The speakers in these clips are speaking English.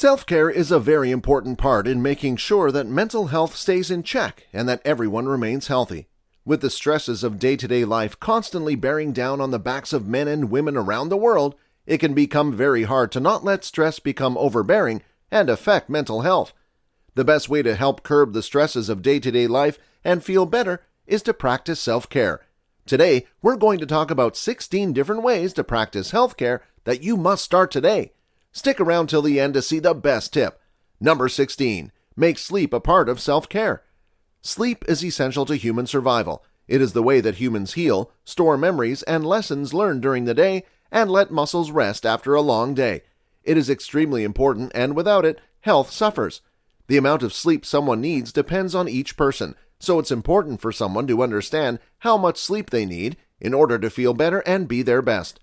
Self-care is a very important part in making sure that mental health stays in check and that everyone remains healthy. With the stresses of day-to-day life constantly bearing down on the backs of men and women around the world, it can become very hard to not let stress become overbearing and affect mental health. The best way to help curb the stresses of day-to-day life and feel better is to practice self-care. Today, we're going to talk about 16 different ways to practice healthcare that you must start today. Stick around till the end to see the best tip. Number 16. Make sleep a part of self-care. Sleep is essential to human survival. It is the way that humans heal, store memories and lessons learned during the day, and let muscles rest after a long day. It is extremely important, and without it, health suffers. The amount of sleep someone needs depends on each person, so it's important for someone to understand how much sleep they need in order to feel better and be their best.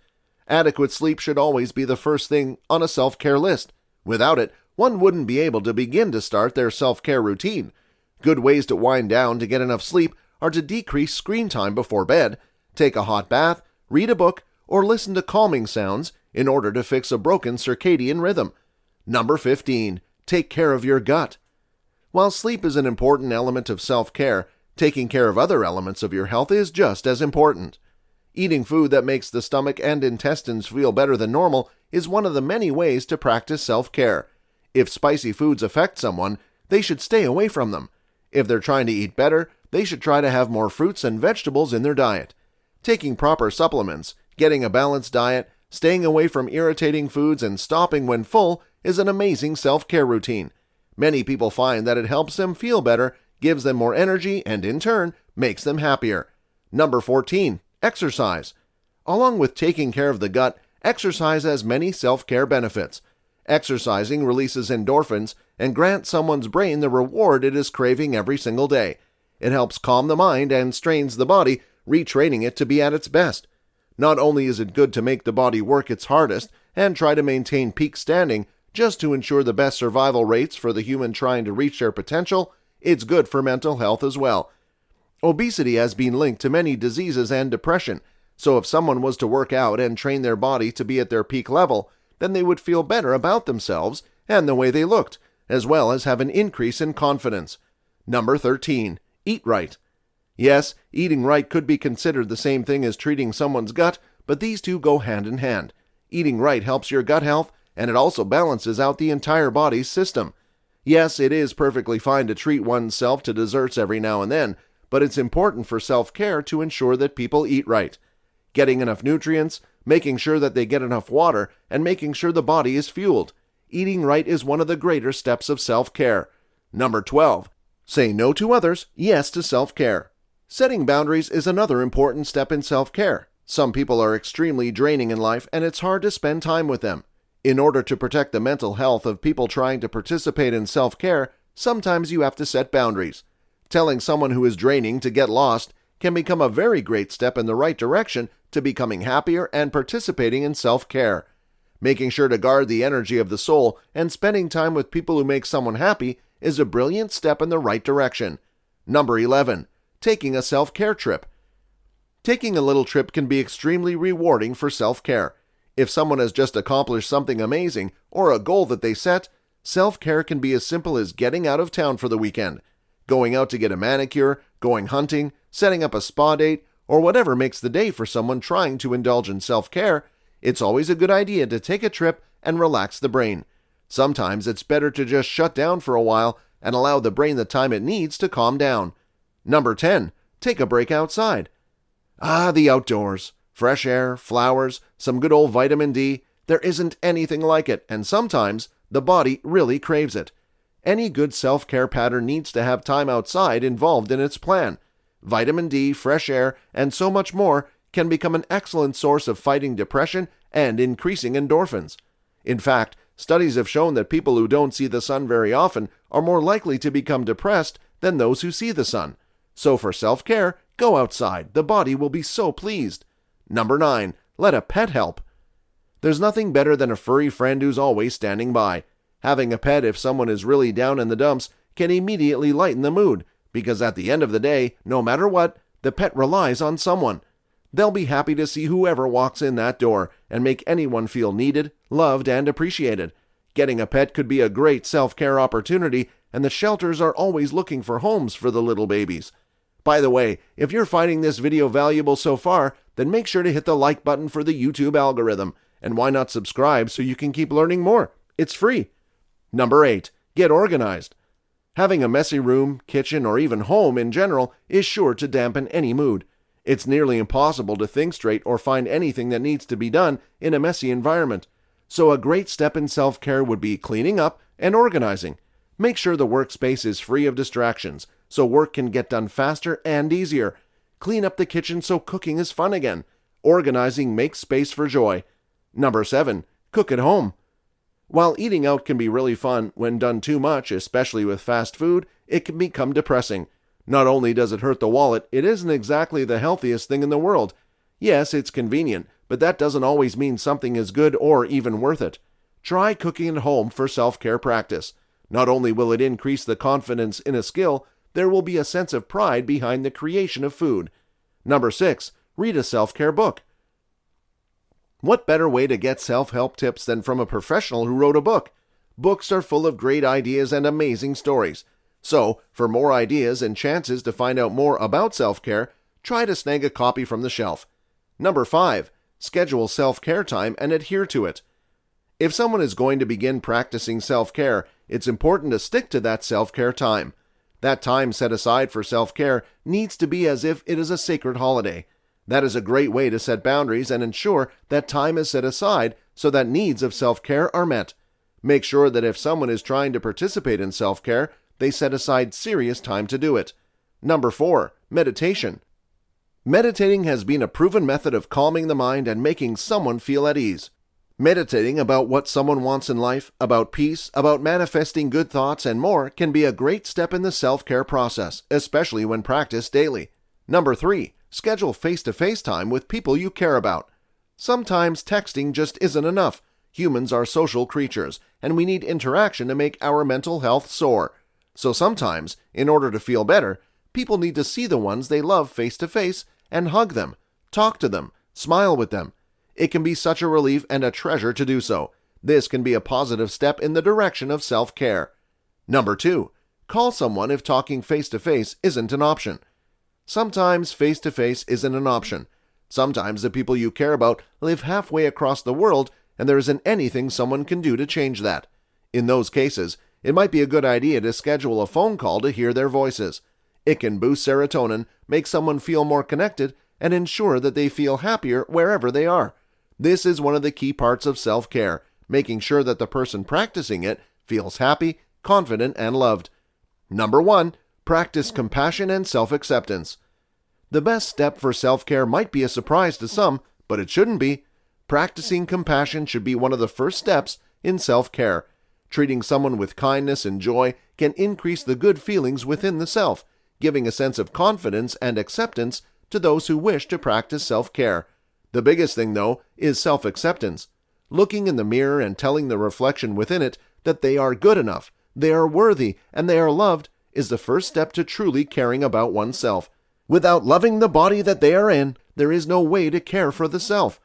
Adequate sleep should always be the first thing on a self-care list. Without it, one wouldn't be able to begin to start their self-care routine. Good ways to wind down to get enough sleep are to decrease screen time before bed, take a hot bath, read a book, or listen to calming sounds in order to fix a broken circadian rhythm. Number 15. Take care of your gut. While sleep is an important element of self-care, taking care of other elements of your health is just as important. Eating food that makes the stomach and intestines feel better than normal is one of the many ways to practice self-care. If spicy foods affect someone, they should stay away from them. If they're trying to eat better, they should try to have more fruits and vegetables in their diet. Taking proper supplements, getting a balanced diet, staying away from irritating foods, and stopping when full is an amazing self-care routine. Many people find that it helps them feel better, gives them more energy, and in turn, makes them happier. Number 14. Exercise. Along with taking care of the gut, exercise has many self-care benefits. Exercising releases endorphins and grants someone's brain the reward it is craving every single day. It helps calm the mind and strains the body, retraining it to be at its best. Not only is it good to make the body work its hardest and try to maintain peak standing just to ensure the best survival rates for the human trying to reach their potential, it's good for mental health as well. Obesity has been linked to many diseases and depression, so if someone was to work out and train their body to be at their peak level, then they would feel better about themselves and the way they looked, as well as have an increase in confidence. Number 13. Eat right. Yes, eating right could be considered the same thing as treating someone's gut, but these two go hand in hand. Eating right helps your gut health, and it also balances out the entire body's system. Yes, it is perfectly fine to treat oneself to desserts every now and then, but it's important for self-care to ensure that people eat right. Getting enough nutrients, making sure that they get enough water, and making sure the body is fueled. Eating right is one of the greater steps of self-care. Number 12. Say no to others, yes to self-care. Setting boundaries is another important step in self-care. Some people are extremely draining in life, and it's hard to spend time with them. In order to protect the mental health of people trying to participate in self-care, sometimes you have to set boundaries. Telling someone who is draining to get lost can become a very great step in the right direction to becoming happier and participating in self-care. Making sure to guard the energy of the soul and spending time with people who make someone happy is a brilliant step in the right direction. Number 11. Taking a self-care trip. Taking a little trip can be extremely rewarding for self-care. If someone has just accomplished something amazing or a goal that they set, self-care can be as simple as getting out of town for the weekend, going out to get a manicure, going hunting, setting up a spa date, or whatever makes the day for someone trying to indulge in self-care. It's always a good idea to take a trip and relax the brain. Sometimes it's better to just shut down for a while and allow the brain the time it needs to calm down. Number 10. Take a break outside. The outdoors. Fresh air, flowers, some good old vitamin D. There isn't anything like it, and sometimes the body really craves it. Any good self-care pattern needs to have time outside involved in its plan. Vitamin D, fresh air, and so much more can become an excellent source of fighting depression and increasing endorphins. In fact, studies have shown that people who don't see the sun very often are more likely to become depressed than those who see the sun. So for self-care, go outside. The body will be so pleased. Number 9. Let a pet help. There's nothing better than a furry friend who's always standing by. Having a pet, if someone is really down in the dumps, can immediately lighten the mood, because at the end of the day, no matter what, the pet relies on someone. They'll be happy to see whoever walks in that door and make anyone feel needed, loved, and appreciated. Getting a pet could be a great self-care opportunity, and the shelters are always looking for homes for the little babies. By the way, if you're finding this video valuable so far, then make sure to hit the like button for the YouTube algorithm, and why not subscribe so you can keep learning more? It's free. Number 8. Get organized. Having a messy room, kitchen, or even home in general is sure to dampen any mood. It's nearly impossible to think straight or find anything that needs to be done in a messy environment. So a great step in self-care would be cleaning up and organizing. Make sure the workspace is free of distractions, so work can get done faster and easier. Clean up the kitchen so cooking is fun again. Organizing makes space for joy. Number 7. Cook at home. While eating out can be really fun, when done too much, especially with fast food, it can become depressing. Not only does it hurt the wallet, it isn't exactly the healthiest thing in the world. Yes, it's convenient, but that doesn't always mean something is good or even worth it. Try cooking at home for self-care practice. Not only will it increase the confidence in a skill, there will be a sense of pride behind the creation of food. Number 6. Read a self-care book. What better way to get self-help tips than from a professional who wrote a book? Books are full of great ideas and amazing stories. So, for more ideas and chances to find out more about self-care, try to snag a copy from the shelf. Number 5. Schedule self-care time and adhere to it. If someone is going to begin practicing self-care, it's important to stick to that self-care time. That time set aside for self-care needs to be as if it is a sacred holiday. That is a great way to set boundaries and ensure that time is set aside so that needs of self-care are met. Make sure that if someone is trying to participate in self-care, they set aside serious time to do it. Number 4. Meditation. Meditating has been a proven method of calming the mind and making someone feel at ease. Meditating about what someone wants in life, about peace, about manifesting good thoughts, and more can be a great step in the self-care process, especially when practiced daily. Number 3. Schedule face-to-face time with people you care about. Sometimes texting just isn't enough. Humans are social creatures, and we need interaction to make our mental health soar. So sometimes, in order to feel better, people need to see the ones they love face-to-face and hug them, talk to them, smile with them. It can be such a relief and a treasure to do so. This can be a positive step in the direction of self-care. Number 2. Call someone if talking face-to-face isn't an option. Sometimes face-to-face isn't an option. Sometimes the people you care about live halfway across the world and there isn't anything someone can do to change that. In those cases, it might be a good idea to schedule a phone call to hear their voices. It can boost serotonin, make someone feel more connected, and ensure that they feel happier wherever they are. This is one of the key parts of self-care, making sure that the person practicing it feels happy, confident, and loved. Number 1. Practice compassion and self-acceptance. The best step for self-care might be a surprise to some, but it shouldn't be. Practicing compassion should be one of the first steps in self-care. Treating someone with kindness and joy can increase the good feelings within the self, giving a sense of confidence and acceptance to those who wish to practice self-care. The biggest thing, though, is self-acceptance. Looking in the mirror and telling the reflection within it that they are good enough, they are worthy, and they are loved is the first step to truly caring about oneself. Without loving the body that they are in, there is no way to care for the self.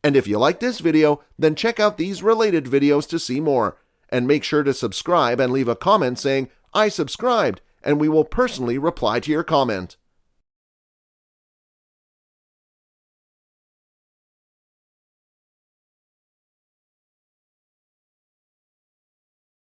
And if you like this video, then check out these related videos to see more. And make sure to subscribe and leave a comment saying, "I subscribed," and we will personally reply to your comment.